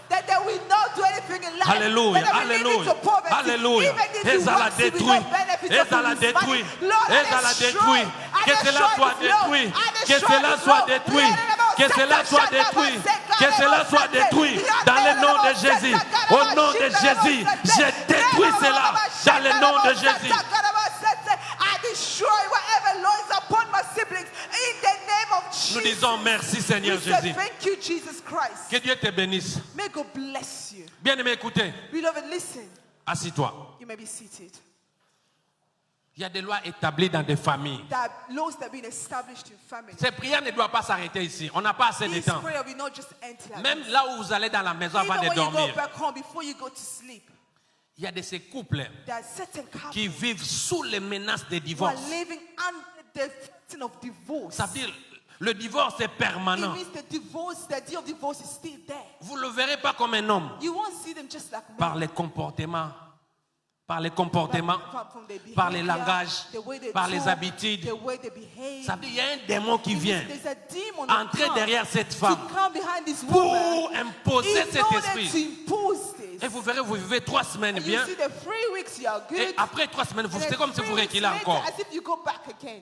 That they will not do anything Alléluia, alléluia, alléluia. Et ça la détruit, et ça la détruit, et ça la détruit. Que cela soit détruit, que cela soit détruit, que cela soit détruit, que cela soit détruit dans le nom de Jésus. Au nom de Jésus, je détruis cela dans le nom de Jésus. Nous disons merci Seigneur Jésus. Que Dieu te bénisse. May God bless you. Bien-aimé, écoutez. Beloved, listen. Assis-toi. You may be seated. Il y a des lois établies dans des familles. There are laws that have been established in families. Ces prières ne doivent pas s'arrêter ici. On n'a pas assez de This temps. prayer will not just end like Même là où vous allez dans la maison avant Even de when you dormir, go back home, before you go to sleep, il y a de ces couples there are certain couples qui vivent sous les menaces de who are divorce. living under the threat of divorce. Ça veut dire le divorce est It permanent. means the day of divorce is still there. Vous ne le verrez pas comme un homme You won't see them just like men. par les comportements, par les From their par les behavior, langages, the way they par les talk, habitudes. the way they behave. Ça veut dire qu'il y a un démon qui It means vient there's a demon that entrer comes derrière cette to femme come behind this pour woman imposer in cet order esprit. to impose this. Et vous verrez, vous vivez 3 semaines And you bien. see the 3 weeks you are good. Et après 3 semaines, And c'est then comme si 3 vous weeks reculez later, encore. as if you go back again.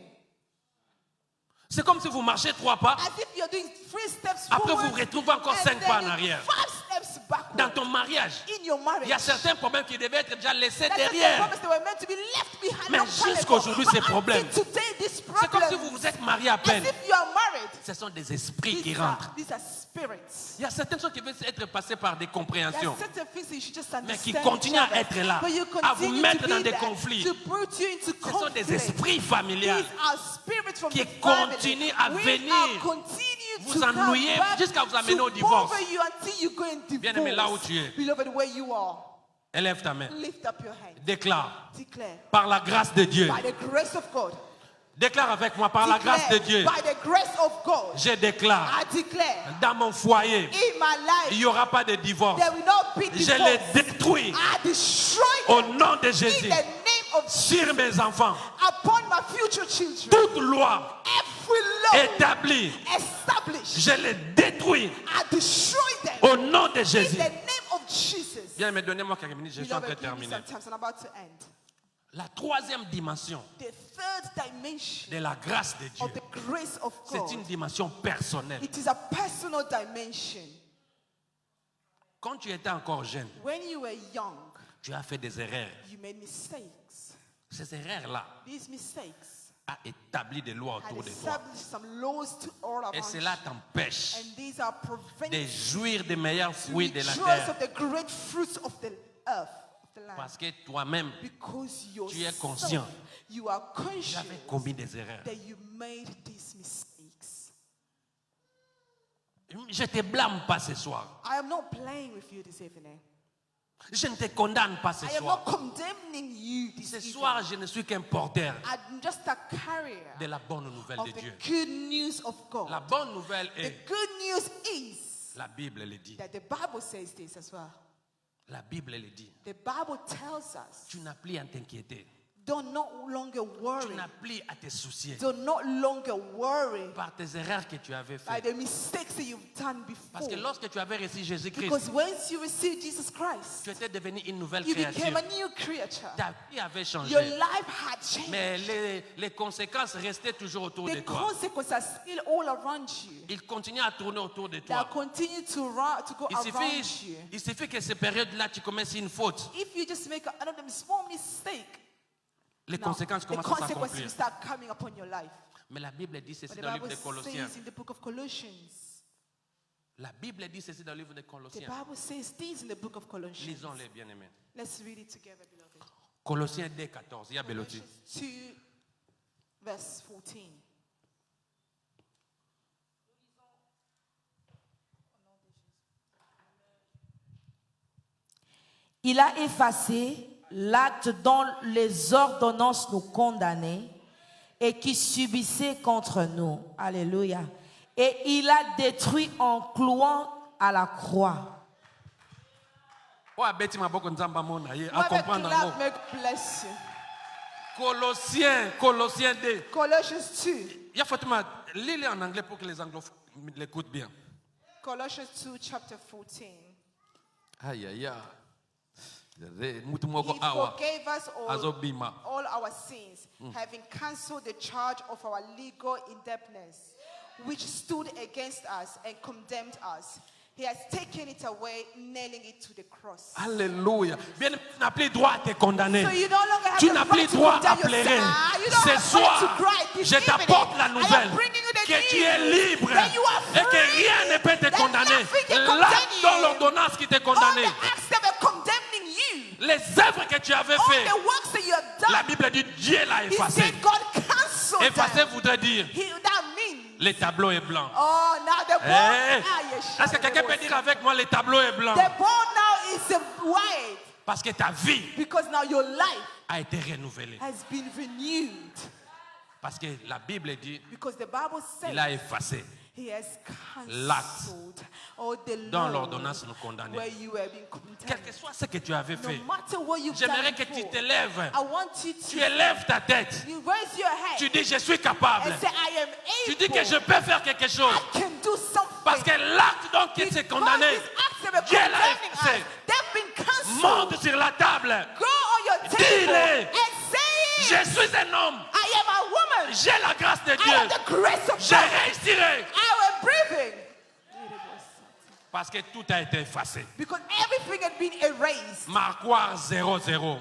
C'est comme si vous marchez 3 pas. As if you're doing 3 steps Après, forward. vous retrouvez encore and 5 then pas en in arrière. 5 steps backward. Dans ton mariage, In your marriage. il y a certains problèmes qui devaient être déjà laissés That's the derrière. promise they were meant to be left behind Mais long time jusqu'à ago. aujourd'hui, But ces until problèmes, today, this c'est comme si problem, vous vous êtes marié à peine. as if you are married. Ce sont des esprits qui rentrent. These are spirits. Il y a certaines choses qui veulent être passées par des There compréhensions, are certain things that you should just mais qui understand continuent each à other. être là, But you à vous continue mettre to dans be des there, conflits. to put you into Ce sont des conflict. esprits familiales These are spirits from qui the family. continuent à We venir are continue vous to come ennuyer back jusqu'à vous amener to au divorce. bother you until you go in divorce. Bien-aimé, là où tu es. Beloved, where you are, Élève ta main. lift up your hand. Déclare, Declare. par la grâce de Dieu. By the grace of God. Déclare avec moi, par la grâce de Dieu. By the grace of God. Je déclare, I declare. dans mon foyer, In my il life, n'y aura pas de divorce. there will not be Je divorce. les détruis I destroy au them nom de in Jésus. the name of Sur mes enfants, upon my future children. toute loi Every law établie, established, je les détruis I destroy them au nom de in Jésus. the name of Jesus. Bien, mais donnez-moi quelques minutes, je suis en train Beloved, de give me terminer. some time, so I'm about to end. La troisième dimension The third dimension de la grâce de Dieu, of the grace of c'est God, une dimension personnelle. it is a personal dimension. Quand tu étais encore jeune, When you were young, tu as fait des erreurs. you made mistakes. Ces erreurs-là These mistakes ont établi des lois had autour de toi. established some laws to all Et around cela you. t'empêche And these are de preventing jouir des meilleurs to fruits de la rejoice terre. of the great fruits of the earth, of the land. Parce que toi-même, Because tu es conscient. you are tu conscious avais commis des erreurs. that you made these mistakes. Je ne te blâme pas ce soir. I am not playing with you this evening. Je ne te condamne pas ce I am soir. not condemning you this Ce evening. soir, je ne suis qu'un porteur I'm just a carrier de la bonne nouvelle of de the Dieu. good news of God. La bonne nouvelle The est, good news is la Bible le dit. that the Bible says this as well. La Bible le dit. The Bible tells us, Tu n'as plus à t'inquiéter. do not longer Tu worry. n'as plus à te soucier Do not longer worry par tes erreurs que tu avais by faites. the mistakes that you've done Parce que before. lorsque tu avais reçu Jésus-Christ, Because once you receive Jesus Christ, tu étais devenu une nouvelle you became créature. a new creature. Ta vie avait changé. Your life had changed. Mais les conséquences restaient toujours autour de The toi. consequences are still all around you. Ils continuent à tourner autour de They toi. continue to run, to go Il around you. suffit que ces périodes-là, tu commettes une faute. If you just make another small mistake, Les now, conséquences the commencent à consequences will s'accomplir. start coming upon your life. Mais la Bible dit ceci But the dans le livre Bible de Colossiens. says in the book of Colossians, La Bible dit ceci dans le livre de the Colossiens. Bible says this in the book of Colossians. Lisons-les, bien-aimés. Let's read it together, beloved. Colossiens 2, 14. Il y a Belotti. Colossians 2, verse 14. Il a effacé l'acte dont les ordonnances nous condamnaient et qui subissait contre nous. Alléluia. Et il a détruit en clouant à la croix. Ouais, Betty Maboko Nzamba Mona, à Whoever comprendre en clap, gros. may God bless you. Colossiens 2. Colossians 2. Il y a Fatima, lis-les en anglais pour que les anglophones l'écoutent bien. Colossians 2, chapter 14. Aïe, aïe, aïe. He forgave us all our sins, having cancelled the charge of our legal indebtedness, which stood against us and condemned us. He has taken it away, nailing it to the cross. Alléluia. Bien, tu n'as plus droit à te condamner. So you no longer have Tu the n'as right plus to droit à condemn pleurer. yourself. You don't Ce have soir, right to cry this je t'apporte evening. la I am nouvelle bringing you the que tu es news libre that you are et que free, rien ne peut te that condamner. nothing can Là, condemn dans you. l'ordonnance qui t'est All condamné, the acts that were condemning you, les œuvres que tu avais all faites, the works that you have done, la Bible dit Dieu l'a he effacé. said God cancelled Effacer them. voudrait dire That means, le tableau est blanc. oh, now the board, Est-ce que quelqu'un peut dire avec moi le tableau est blanc? the board now is white Parce que ta vie because now your life a été renouvelée. has been renewed. Parce que la Bible dit Because the Bible says il a effacé he has l'acte cancelled all the dans law l'ordonnance nous condamnait. where you have been Quel condemned. que soit ce que tu avais No fait, matter what you've done j'aimerais que tu before, te lèves. I want you Tu to élèves ta tête. you raise your head Tu dis je suis capable. and say, I am Tu able. dis que je peux faire quelque chose. I can do something. Parce que l'acte donc qui s'est condamné, Because these acts that were Dieu l'a condemning effacé. us, they've been cancelled. Monte sur la table. Go on your table Dis-le. and say Je it. suis un homme. I am a woman. J'ai la grâce de I Dieu. have the grace of Je God. réussirai. I am breathing. Parce que tout a été effacé. Because everything had been erased. Marquoir 0-0.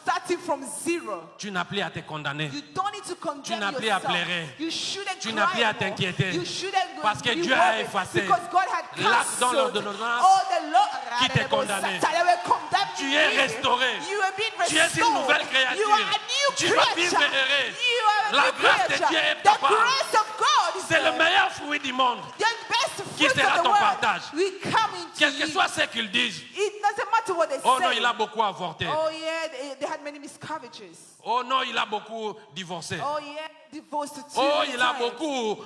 Starting from zero. Tu n'as plus à te condamner. You don't need to condemn Tu n'as plus à yourself. pleurer. You shouldn't Tu n'as plus à cry more. t'inquiéter. You shouldn't Parce que be Dieu a worried. effacé Because God had l'acte dans cancelled l'ordonnance all the law qui t'est condamné. that were condemned Tu you. es restauré. You have been Tu es restored. une nouvelle créature. You are a new Tu vas vivre creature. heureux. You are a La new grâce de creature. Dieu est The ta part. grace of God is C'est le there. meilleur fruit du monde. The best Qui fruit sera of the ton world. partage? We come into Quel que you. soit ce qu'ils disent. It doesn't matter what they Oh say. non, il a beaucoup avorté. Oh yeah, they had many miscarriages. Oh non, il a beaucoup divorcé. Oh yeah, divorced to two Oh, many il a times. beaucoup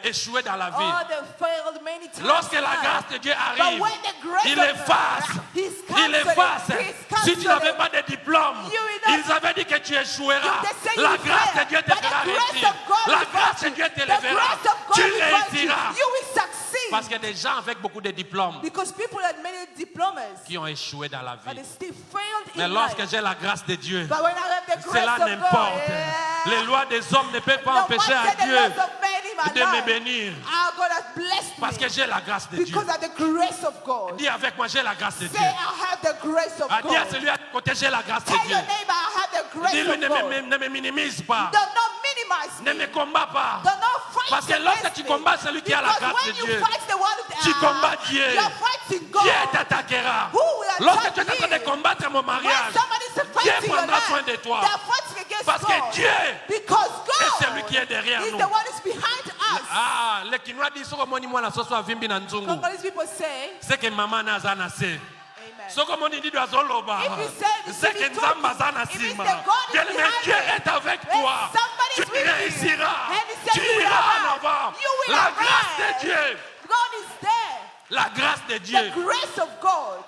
échoué dans la vie. Oh, they failed many times. Lorsque la grâce de Dieu But arrive, when the grace il of efface. God, He's Il cancelled efface. it. He's Si tu cancelled n'avais it. pas de diplôme, You will not- ils avaient dit que tu échoueras. They say La you grâce de fail, Dieu te but the fera grace réussir. of God La will grâce de grant Dieu you. te The lèvera. grace of God Tu will grant you. réussiras. You will succeed. Parce que des gens avec beaucoup de diplômes Because people had many diplomas, qui ont échoué dans la but they vie. still failed Mais in lorsque life. j'ai la grâce de Dieu, But when I have the grace cela of God, n'importe. yeah. Les lois des hommes ne peuvent pas No empêcher matter à the Dieu laws of men in my de me life, bénir. our God has blessed Parce me que j'ai la grâce de Dieu. because of the grace of God. Dis avec moi, j'ai la grâce de Say, Dieu. I have the grace of Dis à God. celui à côté, j'ai la grâce de Tell Dieu. your neighbor, I have the grace Dis-lui, of ne God. me minimise pas. Do not minimize Ne me. me combats pas. Do not fight Parce que against lorsque tu me. combats celui qui a la Because grâce de when you Dieu, fight the one of tu combats Dieu. you are fighting God. Dieu t'attaquera. Who will Lorsque attack tu es en train me? de combattre mon When mariage, somebody is Dieu fighting your prendra soin de life, toi. they are fighting against Parce God. que Dieu Because est celui qui est God derrière is nous. the one who is behind us. Ah, les Kinois disent soko moni mwana soso avimbi na nzungu. Congolese people say, C'est que maman naza na se. Amen. Soko moni ndi azoloba. If you say, C'est que nzamba za na if it's sima. the God is Bien, mais behind Dieu it, est avec when toi. somebody Tu is with you, réussiras. and he said Tu you will iras en arrive, avant. you will La arrive. grâce de Dieu. God is there. La grâce de The Dieu grace of God.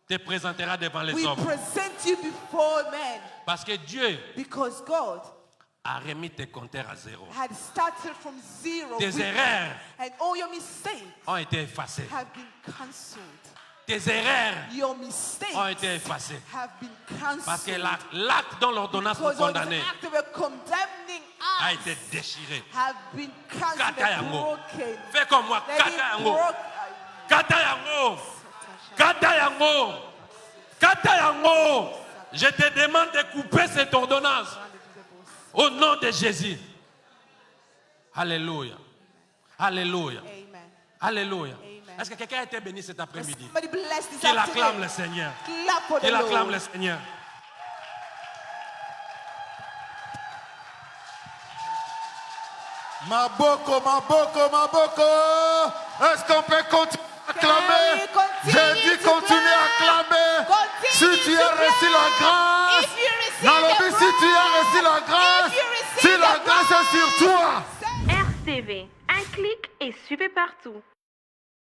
te présentera devant les We hommes. present you before men Parce que Dieu because God a remis tes compteurs à zéro. had started from zero. Tes with erreurs you, and all your mistakes ont été effacées. have been cancelled. Tes erreurs Your mistakes ont été effacées. have been Parce que cancelled. l'acte dont l'ordonnance nous Because of the condamnait act of condemning a us été déchiré. have been cancelled Kata and yango. broken. Fais comme moi. Let Kata it yango. broke. Kata yango. Kata yango. Kata yango. Je te demande de couper cette ordonnance. Au nom de Jésus. Alléluia. Alléluia. Amen. Alléluia. Amen. Est-ce que quelqu'un a été béni cet après-midi? Somebody bless this Qu'il acclame le afternoon. Seigneur. Clap for the Qu'il acclame Lord. le Seigneur. Maboko, Maboko, Maboko. Est-ce qu'on peut continuer à clamer? we continue J'ai dit to continuer à clap? clamer. Continue Si tu to as reçu la clap. grâce, If you receive dans le the but, si tu as reçu la grâce, If you receive si la the grâce est sur toi, RTV, un clic et suivez partout.